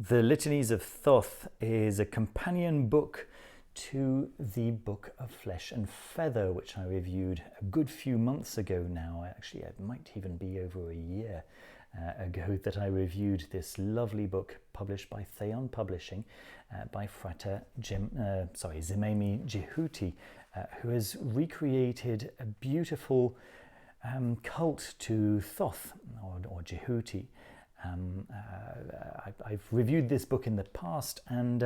The Litanies of Thoth is a companion book to the Book of Flesh and Feather, which I reviewed a good few months ago now. Actually, it might even be over a year ago that I reviewed this lovely book published by Theion Publishing by Frater Zemaemidjehuty, who has recreated a beautiful cult to Thoth or Jehuty. I've reviewed this book in the past, and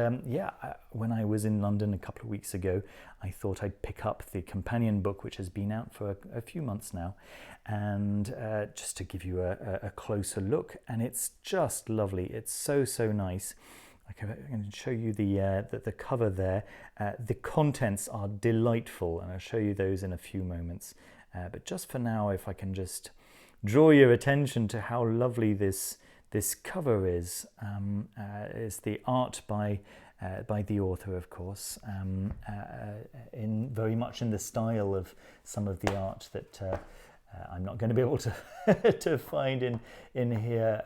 when I was in London a couple of weeks ago, I thought I'd pick up the companion book, which has been out for a few months now, and just to give you a closer look. And it's just lovely. It's so nice. I can show you the cover there. The contents are delightful, and I'll show you those in a few moments. But just for now, if I can just draw your attention to how lovely this cover is the art by the author, of course, in very much in the style of some of the art that I'm not going to be able to to find in here.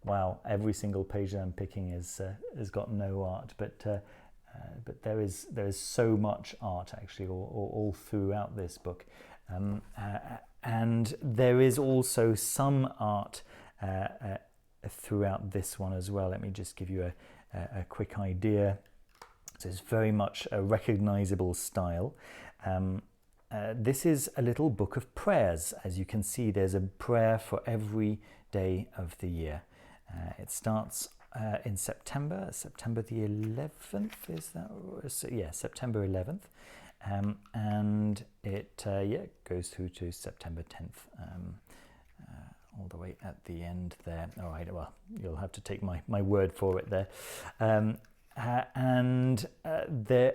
Wow, every single page that I'm picking has got no art, but there is so much art actually all throughout this book. And there is also some art throughout this one as well. Let me just give you a quick idea. So it's very much a recognizable style. This is a little book of prayers. As you can see, there's a prayer for every day of the year. It starts in September the 11th, is that? Yeah, September 11th. And it goes through to September 10th, all the way at the end there. All right, well, you'll have to take my word for it there.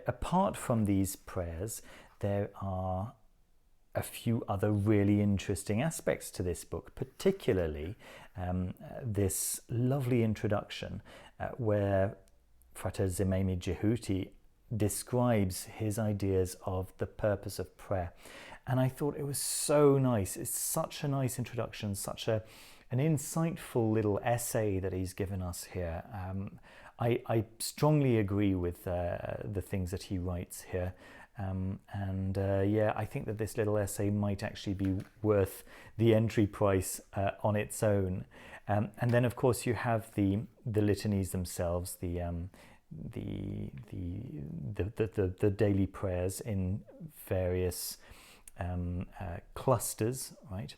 Apart from these prayers, there are a few other really interesting aspects to this book, particularly this lovely introduction where Frater Zemaemidjehuty describes his ideas of the purpose of prayer. And I thought it was so nice. It's such a nice introduction, such an insightful little essay that he's given us here. I strongly agree with the things that he writes here. I think that this little essay might actually be worth the entry price on its own. And then, of course, you have the litanies themselves, the daily prayers in various clusters, right?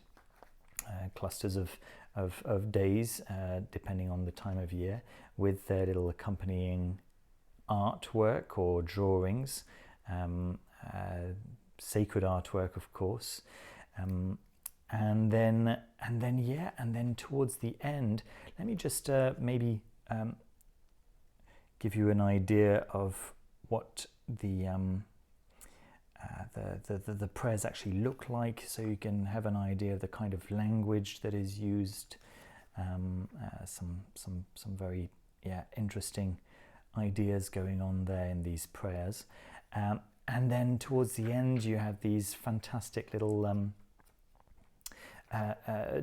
Clusters of days, depending on the time of year, with their little accompanying artwork or drawings, sacred artwork, of course, and then towards the end, let me just maybe give you an idea of what the prayers actually look like, so you can have an idea of the kind of language that is used. Some very interesting ideas going on there in these prayers, and then towards the end you have these fantastic little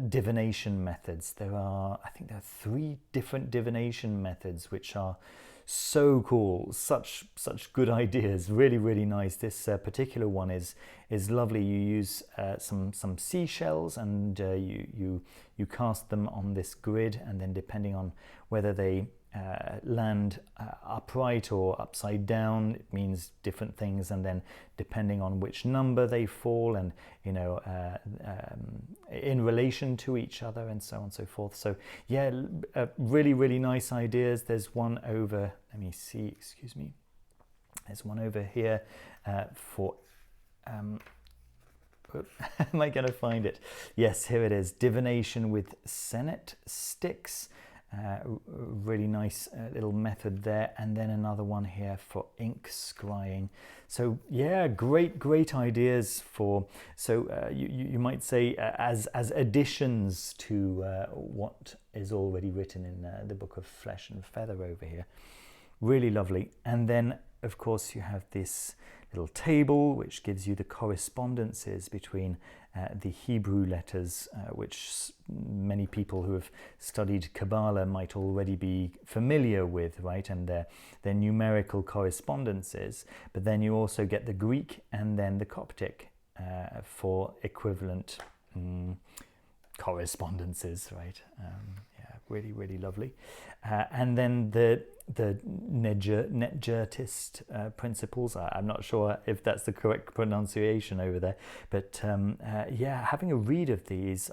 divination methods. I think there are 3 different divination methods which are so cool, such good ideas, really nice. This particular one is lovely. You use some seashells, and you cast them on this grid, and then depending on whether they land upright or upside down, it means different things, and then depending on which number they fall, and in relation to each other, and so on and so forth. So yeah, really nice ideas. There's one over, let me see, excuse me, there's one over here for am I going to find it? Yes, here it is, divination with senet sticks. Really nice little method there, and then another one here for ink scrying. So yeah, great ideas for, so you might say as additions to what is already written in the Book of Flesh and Feather over here. Really lovely. And then of course, you have this little table which gives you the correspondences between the Hebrew letters, which many people who have studied Kabbalah might already be familiar with, right? And their numerical correspondences. But then you also get the Greek and then the Coptic for equivalent correspondences, right? Yeah, really, really lovely. And then the Netjertist principles. I'm not sure if that's the correct pronunciation over there, but yeah, having a read of these,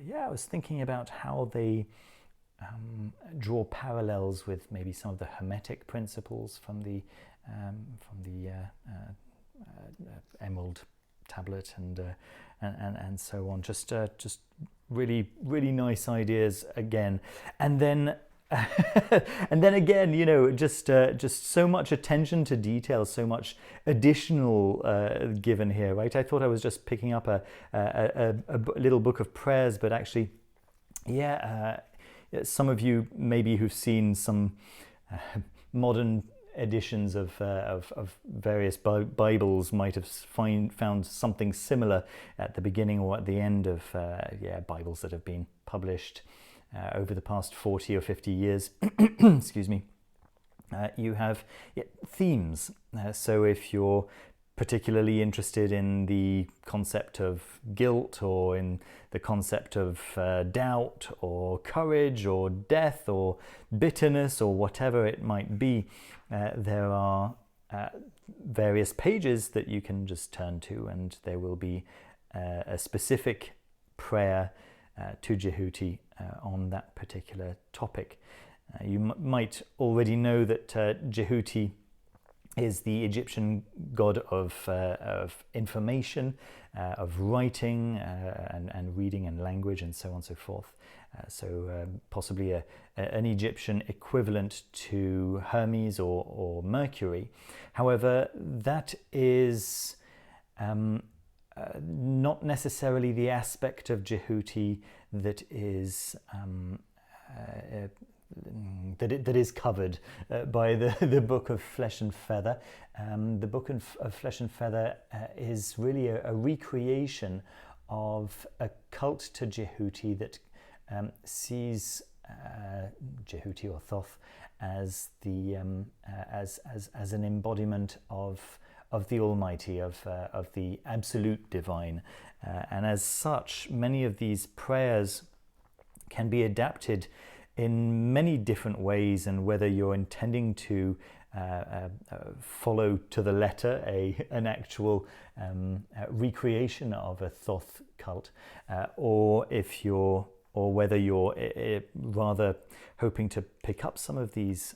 yeah, I was thinking about how they draw parallels with maybe some of the Hermetic principles from the Emerald Tablet and so on. Just really, really nice ideas again, and then and then again, you know, just so much attention to detail, so much additional given here, right? I thought I was just picking up a little book of prayers, but actually, yeah, some of you maybe who've seen some modern editions of various Bibles might have found something similar at the beginning or at the end of yeah, Bibles that have been published over the past 40 or 50 years. Excuse me. You have themes. So if you're particularly interested in the concept of guilt, or in the concept of doubt or courage or death or bitterness or whatever it might be, there are various pages that you can just turn to, and there will be a specific prayer to Jehuty on that particular topic. You might already know that Jehuty is the Egyptian god of information, of writing and reading and language and so on and so forth. So possibly an Egyptian equivalent to Hermes or Mercury. However, that is not necessarily the aspect of Jehuty that is that is covered by the Book of Flesh and Feather. The Book of Flesh and Feather is really a recreation of a cult to Jehuty that sees Jehuty or Thoth as the as an embodiment of the Almighty, of the absolute divine, and as such, many of these prayers can be adapted in many different ways, and whether you're intending to follow to the letter an actual recreation of a Thoth cult, or whether you're rather hoping to pick up some of these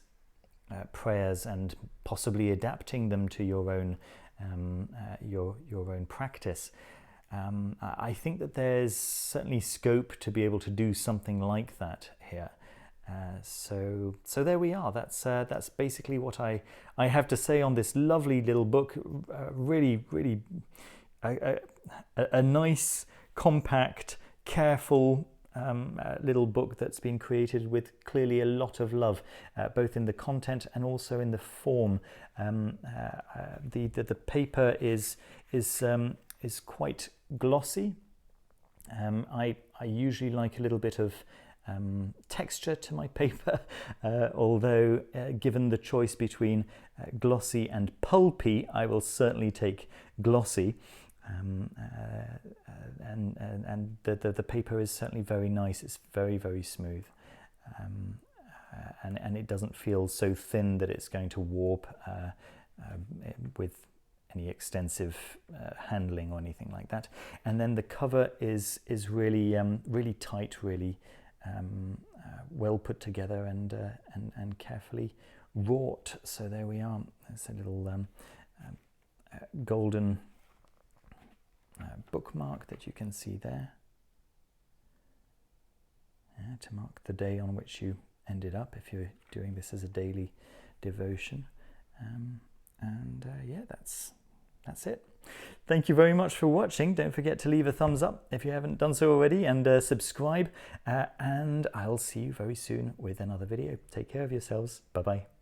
prayers and possibly adapting them to your own practice. I think that there's certainly scope to be able to do something like that here. So there we are. That's basically what I have to say on this lovely little book. Really, really a nice, compact, careful little book that's been created with clearly a lot of love, both in the content and also in the form. The paper is quite glossy. I usually like a little bit of texture to my paper, although given the choice between glossy and pulpy, I will certainly take glossy. And the paper is certainly very nice. It's very, very smooth, and it doesn't feel so thin that it's going to warp with any extensive handling or anything like that. And then the cover is really really tight, really well put together and carefully wrought. So there we are. There's a little golden bookmark that you can see there, to mark the day on which you ended up, if you're doing this as a daily devotion. Yeah, that's it. Thank you very much for watching. Don't forget to leave a thumbs up if you haven't done so already, and subscribe, and I'll see you very soon with another video. Take care of yourselves. Bye bye.